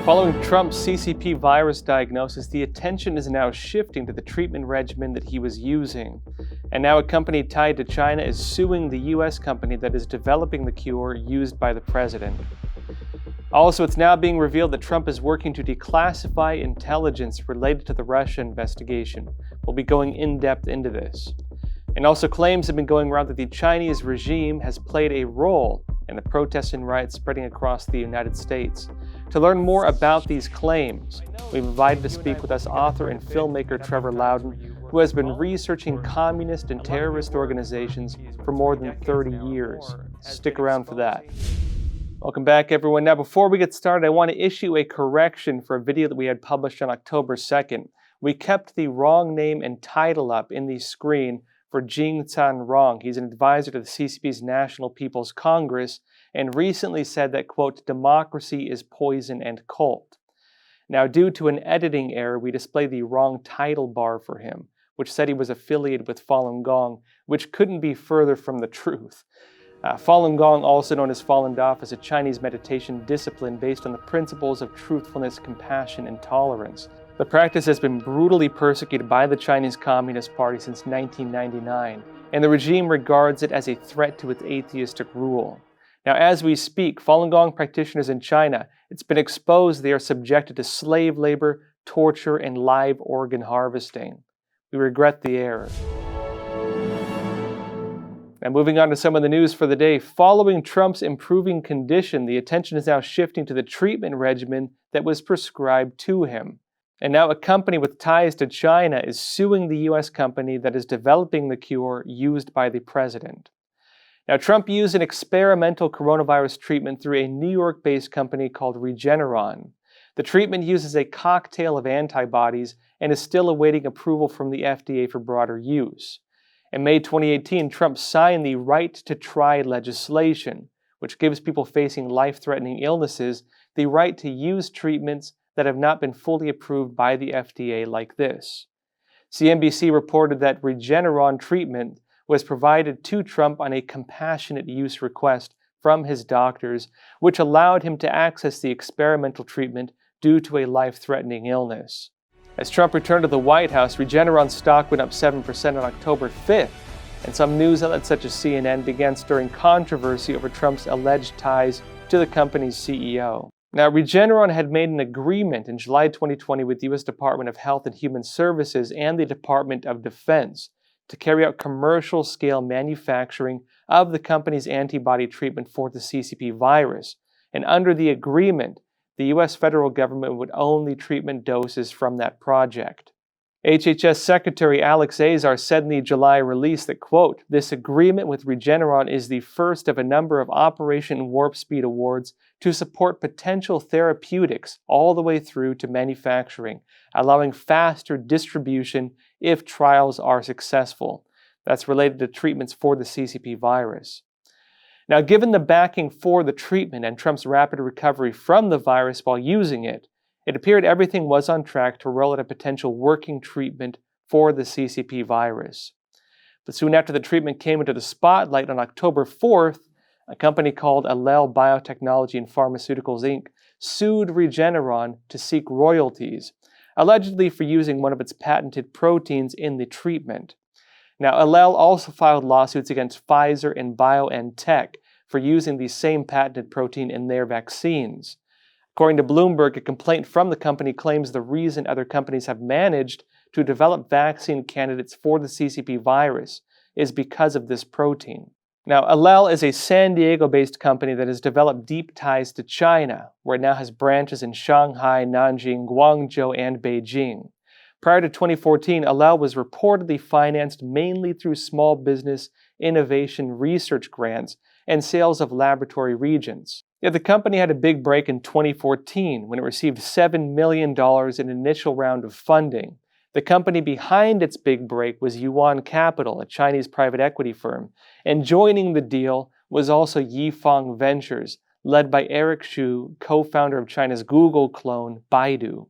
Following Trump's CCP virus diagnosis, the attention is now shifting to the treatment regimen that he was using. And now a company tied to China is suing the US company that is developing the cure used by the president. Also, it's now being revealed that Trump is working to declassify intelligence related to the Russia investigation. We'll be going in depth into this. And also, claims have been going around that the Chinese regime has played a role in the protests and riots spreading across the United States. To learn more about these claims, we've invited to speak with us author and filmmaker Trevor Loudon, who has been researching communist and terrorist organizations for more than 30 years. Stick around for that. Welcome back, everyone. Now, before we get started, I want to issue a correction for a video that we had published on October 2nd. We kept the wrong name and title up in the screen for Jing Zhanrong. He's an advisor to the CCP's National People's Congress and recently said that, quote, democracy is poison and cult. Now, due to an editing error, we displayed the wrong title bar for him, which said he was affiliated with Falun Gong, which couldn't be further from the truth. Falun Gong, also known as Falun Daf, is a Chinese meditation discipline based on the principles of truthfulness, compassion, and tolerance. The practice has been brutally persecuted by the Chinese Communist Party since 1999, and the regime regards it as a threat to its atheistic rule. Now, as we speak, Falun Gong practitioners in China, it's been exposed they are subjected to slave labor, torture, and live organ harvesting. We regret the error. Now, moving on to some of the news for the day. Following Trump's improving condition, the attention is now shifting to the treatment regimen that was prescribed to him. And now a company with ties to China is suing the US company that is developing the cure used by the president. Now, Trump used an experimental coronavirus treatment through a New York-based company called Regeneron. The treatment uses a cocktail of antibodies and is still awaiting approval from the FDA for broader use. In May 2018, Trump signed the Right to Try legislation, which gives people facing life-threatening illnesses the right to use treatments that have not been fully approved by the FDA like this. CNBC reported that Regeneron treatment was provided to Trump on a compassionate use request from his doctors, which allowed him to access the experimental treatment due to a life-threatening illness. As Trump returned to the White House, Regeneron stock went up 7% on October 5th, and some news outlets such as CNN began stirring controversy over Trump's alleged ties to the company's CEO. Now, Regeneron had made an agreement in July 2020 with the U.S. Department of Health and Human Services and the Department of Defense to carry out commercial-scale manufacturing of the company's antibody treatment for the CCP virus. And under the agreement, the U.S. federal government would own the treatment doses from that project. HHS Secretary Alex Azar said in the July release that, quote, this agreement with Regeneron is the first of a number of Operation Warp Speed awards to support potential therapeutics all the way through to manufacturing, allowing faster distribution if trials are successful. That's related to treatments for the CCP virus. Now, given the backing for the treatment and Trump's rapid recovery from the virus while using it, it appeared everything was on track to roll out a potential working treatment for the CCP virus. But soon after the treatment came into the spotlight on October 4th, a company called Allele Biotechnology and Pharmaceuticals Inc. sued Regeneron to seek royalties, allegedly for using one of its patented proteins in the treatment. Now, Allele also filed lawsuits against Pfizer and BioNTech for using the same patented protein in their vaccines. According to Bloomberg, a complaint from the company claims the reason other companies have managed to develop vaccine candidates for the CCP virus is because of this protein. Now, Allele is a San Diego-based company that has developed deep ties to China, where it now has branches in Shanghai, Nanjing, Guangzhou, and Beijing. Prior to 2014, Allele was reportedly financed mainly through small business innovation research grants and sales of laboratory reagents. Yet the company had a big break in 2014 when it received $7 million in an initial round of funding. The company behind its big break was Yuan Capital, a Chinese private equity firm, and joining the deal was also Yifang Ventures, led by Eric Xu, co-founder of China's Google clone, Baidu.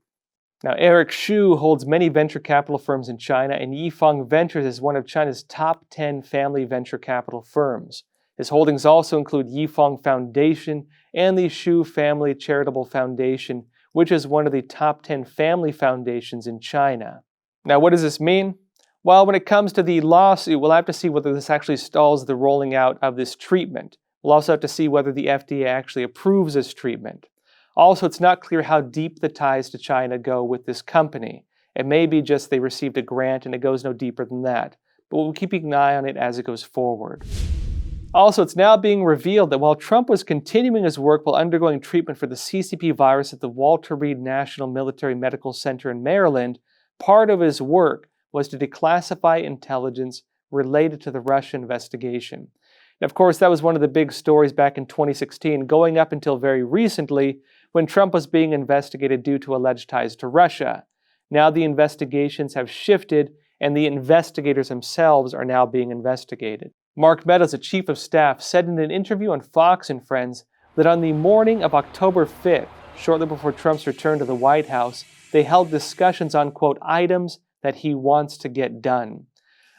Now, Eric Xu holds many venture capital firms in China, and Yifang Ventures is one of China's top 10 family venture capital firms. His holdings also include Yifang Foundation and the Xu Family Charitable Foundation, which is one of the top 10 family foundations in China. Now, what does this mean? Well, when it comes to the lawsuit, we'll have to see whether this actually stalls the rolling out of this treatment. We'll also have to see whether the FDA actually approves this treatment. Also, it's not clear how deep the ties to China go with this company. It may be just they received a grant and it goes no deeper than that, but we'll keep an eye on it as it goes forward. Also, it's now being revealed that while Trump was continuing his work while undergoing treatment for the CCP virus at the Walter Reed National Military Medical Center in Maryland, part of his work was to declassify intelligence related to the Russia investigation. And of course, that was one of the big stories back in 2016, going up until very recently when Trump was being investigated due to alleged ties to Russia. Now the investigations have shifted and the investigators themselves are now being investigated. Mark Meadows, the chief of staff, said in an interview on Fox and Friends that on the morning of October 5th, shortly before Trump's return to the White House, they held discussions on, quote, items that he wants to get done.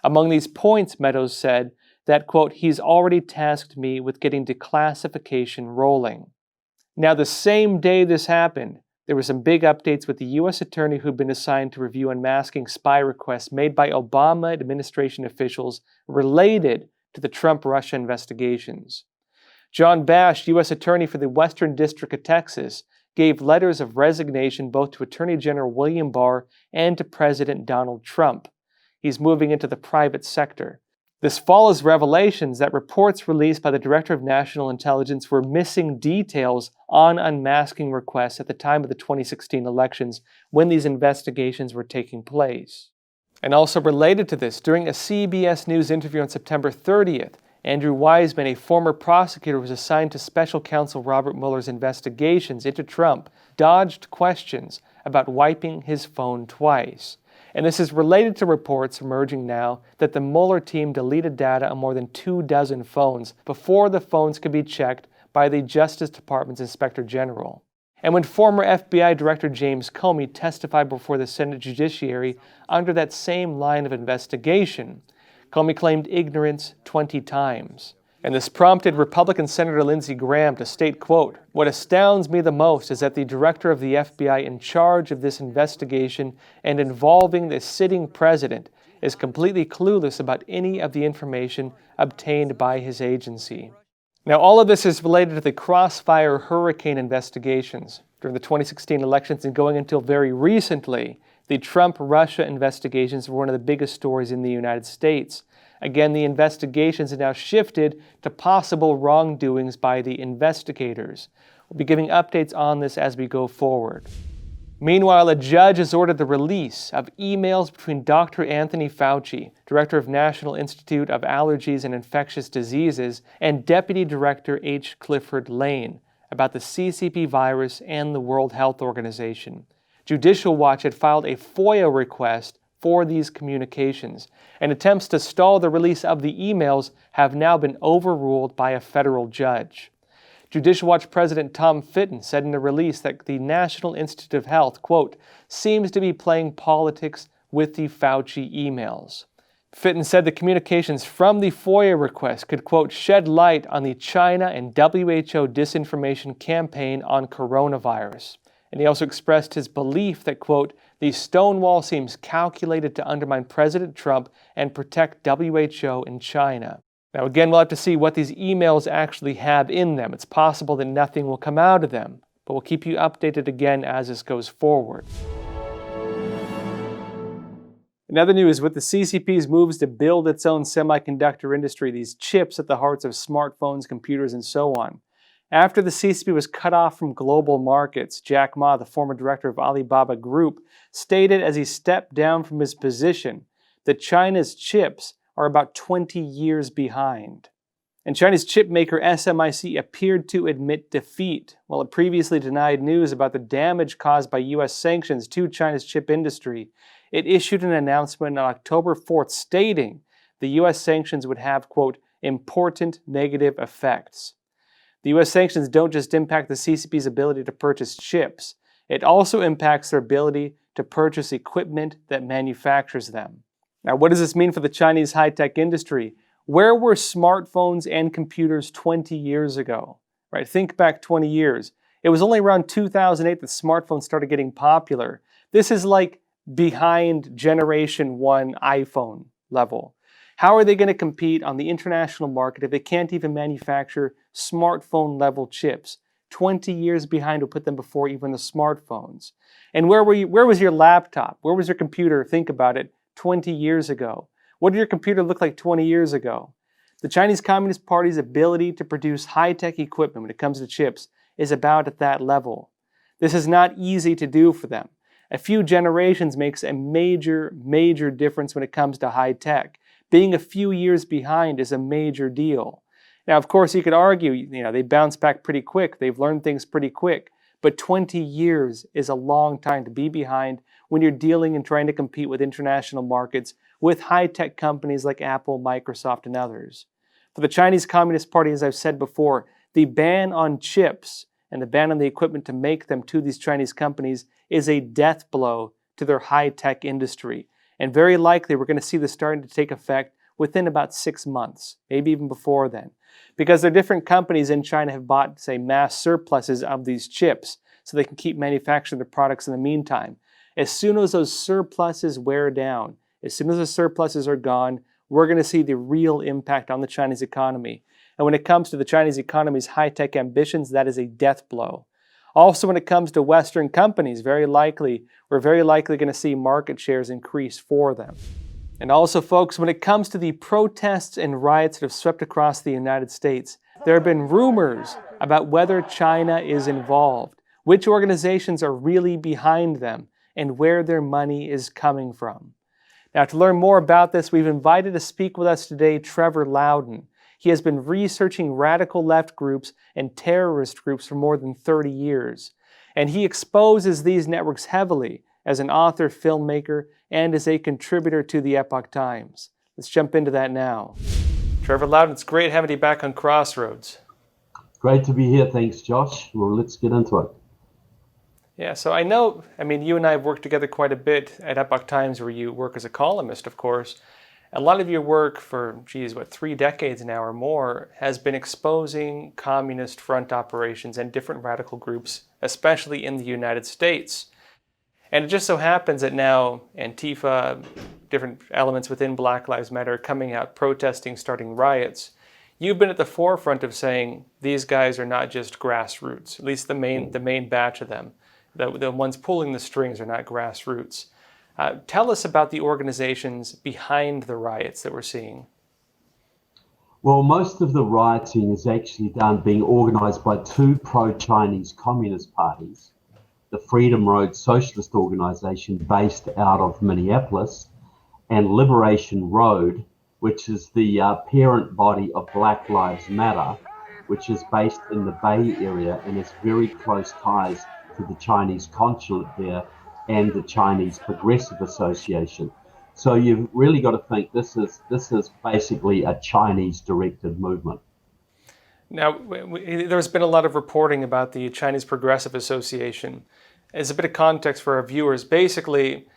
Among these points, Meadows said that, quote, he's already tasked me with getting declassification rolling. Now, the same day this happened, there were some big updates with the U.S. attorney who'd been assigned to review unmasking spy requests made by Obama administration officials related to the Trump-Russia investigations. John Bash, U.S. attorney for the Western District of Texas, gave letters of resignation both to Attorney General William Barr and to President Donald Trump. He's moving into the private sector. This follows revelations that reports released by the Director of National Intelligence were missing details on unmasking requests at the time of the 2016 elections when these investigations were taking place. And also related to this, during a CBS News interview on September 30th, Andrew Weissman, a former prosecutor who was assigned to special counsel Robert Mueller's investigations into Trump, dodged questions about wiping his phone twice. And this is related to reports emerging now that the Mueller team deleted data on more than 24 phones before the phones could be checked by the Justice Department's Inspector General. And when former FBI Director James Comey testified before the Senate Judiciary under that same line of investigation, Comey claimed ignorance 20 times. And this prompted Republican Senator Lindsey Graham to state, quote, "What astounds me the most is that the director of the FBI in charge of this investigation and involving the sitting president is completely clueless about any of the information obtained by his agency." Now, all of this is related to the Crossfire hurricane investigations during the 2016 elections, and going until very recently, the Trump-Russia investigations were one of the biggest stories in the United States. Again, the investigations have now shifted to possible wrongdoings by the investigators. We'll be giving updates on this as we go forward. Meanwhile, a judge has ordered the release of emails between Dr. Anthony Fauci, Director of National Institute of Allergies and Infectious Diseases, and Deputy Director H. Clifford Lane about the CCP virus and the World Health Organization. Judicial Watch had filed a FOIA request for these communications, and attempts to stall the release of the emails have now been overruled by a federal judge. Judicial Watch President Tom Fitton said in a release that the National Institute of Health, quote, seems to be playing politics with the Fauci emails. Fitton said the communications from the FOIA request could, quote, shed light on the China and WHO disinformation campaign on coronavirus. And he also expressed his belief that, quote, the stonewall seems calculated to undermine President Trump and protect WHO in China. Now again, we'll have to see what these emails actually have in them. It's possible that nothing will come out of them, but we'll keep you updated again as this goes forward. In other news, with the CCP's moves to build its own semiconductor industry, these chips at the hearts of smartphones, computers, and so on. After the CCP was cut off from global markets, Jack Ma, the former director of Alibaba Group, stated as he stepped down from his position that China's chips are about 20 years behind. And China's chip maker SMIC appeared to admit defeat, while it previously denied news about the damage caused by U.S. sanctions to China's chip industry. It issued an announcement on October 4th stating the U.S. sanctions would have, quote, important negative effects. The U.S. sanctions don't just impact the CCP's ability to purchase chips, it also impacts their ability to purchase equipment that manufactures them. Now, what does this mean for the Chinese high-tech industry? Where were smartphones and computers 20 years ago? Right? Think back 20 years. It was only around 2008 that smartphones started getting popular. This is like behind Generation 1 iPhone level. How are they going to compete on the international market if they can't even manufacture smartphone level chips? 20 years behind will put them before even the smartphones. And where was your laptop? Where was your computer? Think about it, 20 years ago. What did your computer look like 20 years ago? The Chinese Communist Party's ability to produce high-tech equipment when it comes to chips is about at that level. This is not easy to do for them. A few generations makes a major difference when it comes to high-tech. Being a few years behind is a major deal. Now, of course, you could argue, they bounce back pretty quick. They've learned things pretty quick. But 20 years is a long time to be behind when you're dealing and trying to compete with international markets with high-tech companies like Apple, Microsoft, and others. For the Chinese Communist Party, as I've said before, the ban on chips and the ban on the equipment to make them to these Chinese companies is a death blow to their high-tech industry. And very likely we're going to see this starting to take effect within about 6 months, maybe even before then. Because there are different companies in China have bought, say, mass surpluses of these chips so they can keep manufacturing their products in the meantime. As soon as those surpluses wear down, as soon as the surpluses are gone, we're going to see the real impact on the Chinese economy. And when it comes to the Chinese economy's high-tech ambitions, that is a death blow. Also, when it comes to Western companies, we're very likely going to see market shares increase for them. And also, folks, when it comes to the protests and riots that have swept across the United States, there have been rumors about whether China is involved, which organizations are really behind them, and where their money is coming from. Now, to learn more about this, we've invited to speak with us today Trevor Loudon. He has been researching radical left groups and terrorist groups for more than 30 years. And he exposes these networks heavily as an author, filmmaker, and as a contributor to the Epoch Times. Let's jump into that now. Trevor Loudon, it's great having you back on Crossroads. Great to be here. Thanks, Josh. Well, let's get into it. Yeah, so you and I have worked together quite a bit at Epoch Times, where you work as a columnist, of course. A lot of your work for, 3 decades now or more, has been exposing communist front operations and different radical groups, especially in the United States. And it just so happens that now Antifa, different elements within Black Lives Matter are coming out, protesting, starting riots. You've been at the forefront of saying these guys are not just grassroots, at least the main batch of them. The ones pulling the strings are not grassroots. Tell us about the organizations behind the riots that we're seeing. Well, most of the rioting is actually being organized by two pro-Chinese communist parties, the Freedom Road Socialist organization based out of Minneapolis, and Liberation Road, which is the parent body of Black Lives Matter, which is based in the Bay Area and has very close ties to the Chinese consulate there and the Chinese Progressive Association. So you've really got to think this is basically a Chinese-directed movement. Now, there's been a lot of reporting about the Chinese Progressive Association. As a bit of context for our viewers, basically,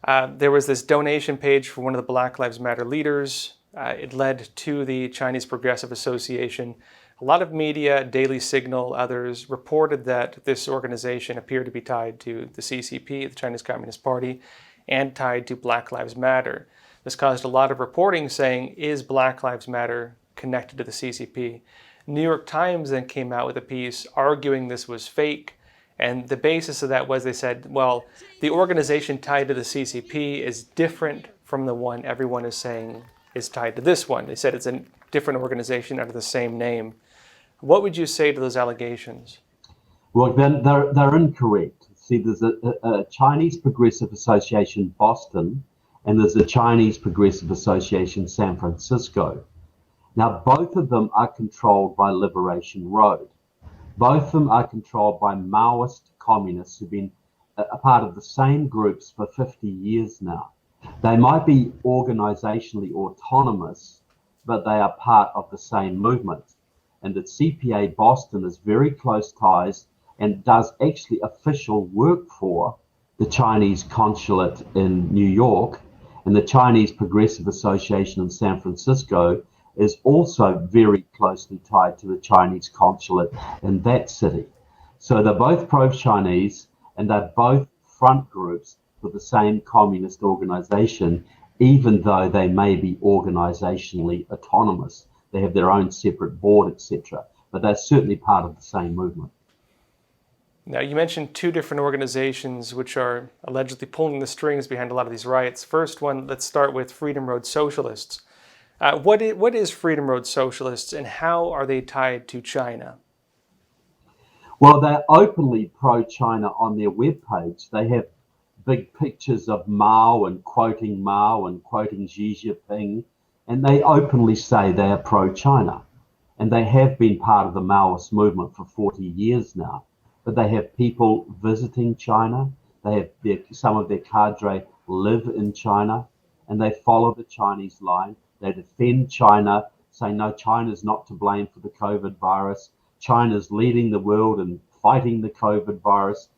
there was this donation page for one of the Black Lives Matter leaders. It led to the Chinese Progressive Association. A lot of media, Daily Signal, others, reported that this organization appeared to be tied to the CCP, the Chinese Communist Party, and tied to Black Lives Matter. This caused a lot of reporting saying, is Black Lives Matter connected to the CCP? New York Times then came out with a piece arguing this was fake. And the basis of that was they said, well, the organization tied to the CCP is different from the one everyone is saying is tied to this one. They said it's a different organization under the same name. What would you say to those allegations? Well, they're incorrect. See, there's a Chinese Progressive Association Boston, and there's a Chinese Progressive Association San Francisco. Now, both of them are controlled by Liberation Road. Both of them are controlled by Maoist communists who've been a part of the same groups for 50 years now. They might be organizationally autonomous, but they are part of the same movement. And that CPA Boston has very close ties and does actually official work for the Chinese consulate in New York, and the Chinese Progressive Association in San Francisco is also very closely tied to the Chinese consulate in that city. So they're both pro-Chinese, and they're both front groups for the same communist organization, even though they may be organizationally autonomous. They have their own separate board, etc. But they're certainly part of the same movement. Now, you mentioned two different organizations which are allegedly pulling the strings behind a lot of these riots. First one, let's start with Freedom Road Socialists. What is Freedom Road Socialists, and how are they tied to China? Well, they're openly pro-China on their webpage. They have big pictures of Mao and quoting Xi Jinping, and they openly say they are pro-China. And they have been part of the Maoist movement for 40 years now. But they have people visiting China. They have some of their cadre live in China, and they follow the Chinese line. They defend China, say, no, China's not to blame for the COVID virus. China's leading the world in fighting the COVID virus.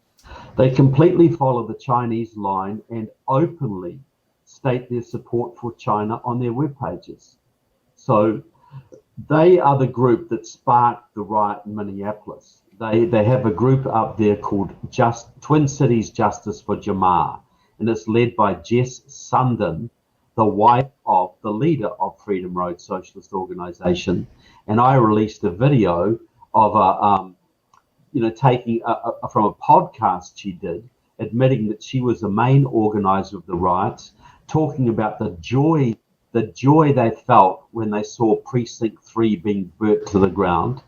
They completely follow the Chinese line and openly state their support for China on their web pages. So they are the group that sparked the riot in Minneapolis. They have a group up there called Twin Cities Justice for Jamar, and it's led by Jess Sundin, the wife of the leader of Freedom Road Socialist Organization. And I released a video of taking from a podcast she did, admitting that she was the main organizer of the riots, talking about the joy they felt when they saw Precinct 3 being burnt to the ground,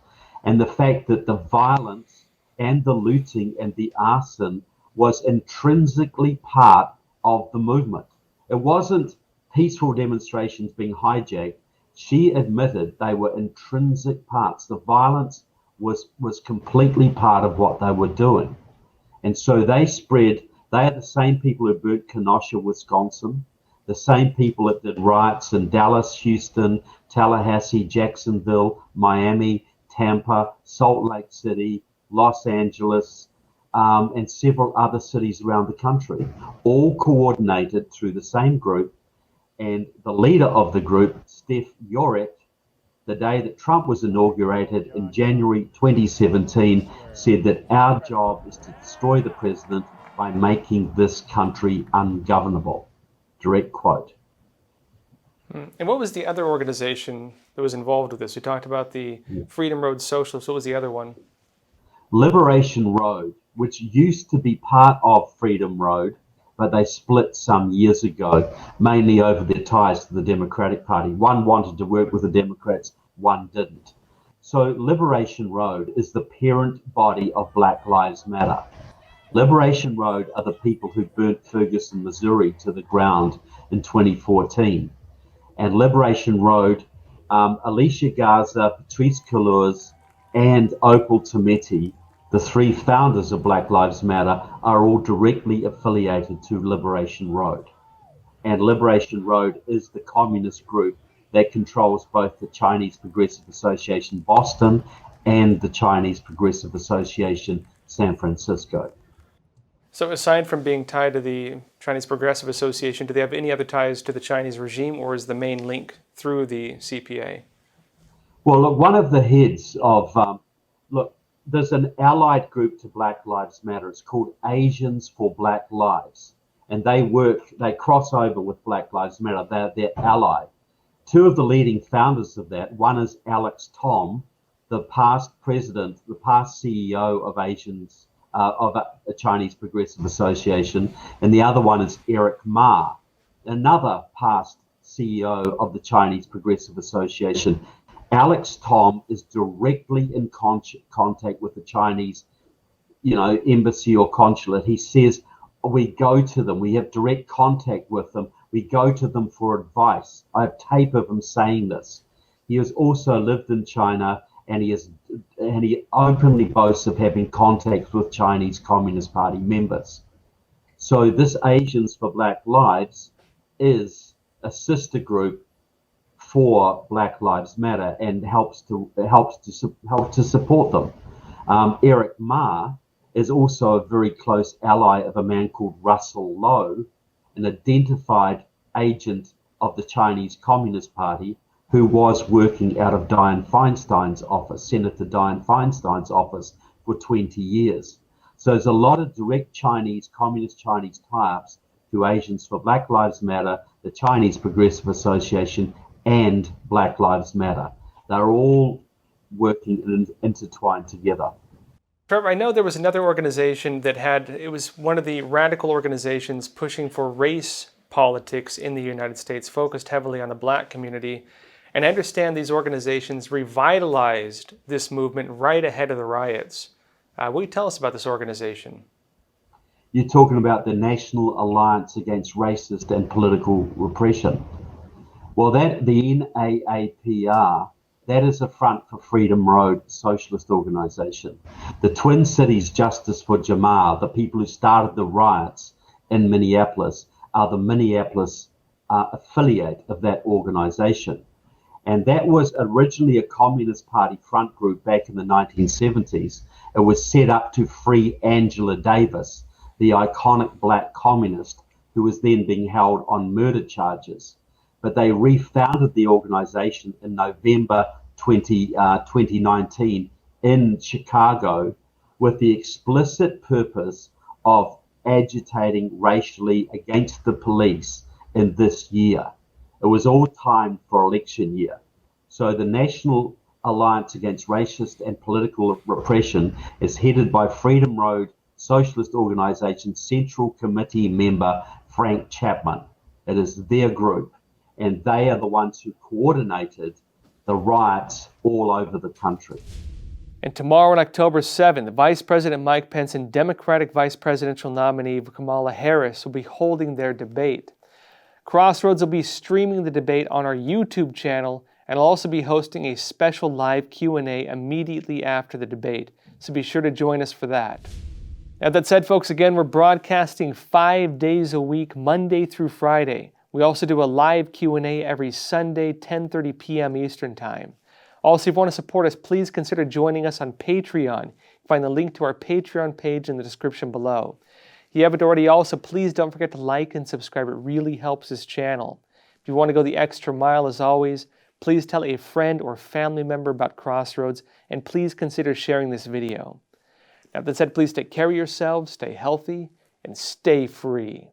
and the fact that the violence and the looting and the arson was intrinsically part of the movement. It wasn't peaceful demonstrations being hijacked. She admitted they were intrinsic parts. The violence was completely part of what they were doing. And so they are the same people who burnt Kenosha, Wisconsin, the same people that did riots in Dallas, Houston, Tallahassee, Jacksonville, Miami, Tampa, Salt Lake City, Los Angeles, and several other cities around the country, all coordinated through the same group. And the leader of the group, Steph Yorek, the day that Trump was inaugurated in January 2017, said that our job is to destroy the president by making this country ungovernable. Direct quote. And what was the other organization that was involved with this? We talked about the Freedom Road Socialists. What was the other one? Liberation Road, which used to be part of Freedom Road, but they split some years ago, mainly over their ties to the Democratic Party. One wanted to work with the Democrats, one didn't. So Liberation Road is the parent body of Black Lives Matter. Liberation Road are the people who burnt Ferguson, Missouri to the ground in 2014. And Liberation Road, Alicia Garza, Patrisse Cullors, and Opal Tometi, the three founders of Black Lives Matter, are all directly affiliated to Liberation Road. And Liberation Road is the communist group that controls both the Chinese Progressive Association Boston and the Chinese Progressive Association San Francisco. So aside from being tied to the Chinese Progressive Association, do they have any other ties to the Chinese regime, or is the main link through the CPA? Well, look, one of the heads of, there's an allied group to Black Lives Matter. It's called Asians for Black Lives. And they cross over with Black Lives Matter. They're allied. Two of the leading founders of that, one is Alex Tom, the past president, the past CEO of of a Chinese Progressive Association, and the other one is Eric Ma, another past CEO of the Chinese Progressive Association. Alex Tom is directly in contact with the Chinese, embassy or consulate. He says, we go to them, we have direct contact with them, we go to them for advice. I have tape of him saying this. He has also lived in China, and he openly boasts of having contacts with Chinese Communist Party members. So this Asians for Black Lives is a sister group for Black Lives Matter and helps to support them. Eric Ma is also a very close ally of a man called Russell Lowe, an identified agent of the Chinese Communist Party, who was working out of Dianne Feinstein's office, Senator Dianne Feinstein's office, for 20 years. So there's a lot of direct communist Chinese tie-ups to Asians for Black Lives Matter, the Chinese Progressive Association, and Black Lives Matter. They're all working and intertwined together. Trevor, I know there was another organization it was one of the radical organizations pushing for race politics in the United States, focused heavily on the black community. And I understand these organizations revitalized this movement right ahead of the riots. Will you tell us about this organization? You're talking about the National Alliance Against Racist and Political Repression. Well, the NAAPR, that is a Front for Freedom Road socialist organization. The Twin Cities Justice for Jamal, the people who started the riots in Minneapolis, are the Minneapolis affiliate of that organization. And that was originally a Communist Party front group back in the 1970s. It was set up to free Angela Davis, the iconic black communist who was then being held on murder charges. But they refounded the organization in November 2019 in Chicago with the explicit purpose of agitating racially against the police in this year. It was all timed for election year. So the National Alliance Against Racist and Political Repression is headed by Freedom Road Socialist Organization Central Committee member Frank Chapman. It is their group, and they are the ones who coordinated the riots all over the country. And tomorrow on October 7th, Vice President Mike Pence and Democratic Vice Presidential nominee Kamala Harris will be holding their debate. Crossroads will be streaming the debate on our YouTube channel, and I'll also be hosting a special live Q&A immediately after the debate, so be sure to join us for that. Now, that said, folks, again, we're broadcasting 5 days a week, Monday through Friday. We also do a live Q&A every Sunday, 10:30 p.m. Eastern Time. Also, if you want to support us, please consider joining us on Patreon. You can find the link to our Patreon page in the description below. If you haven't already, also, please don't forget to like and subscribe. It really helps this channel. If you want to go the extra mile, as always, please tell a friend or family member about Crossroads, and please consider sharing this video. Now, that said, please take care of yourselves, stay healthy, and stay free.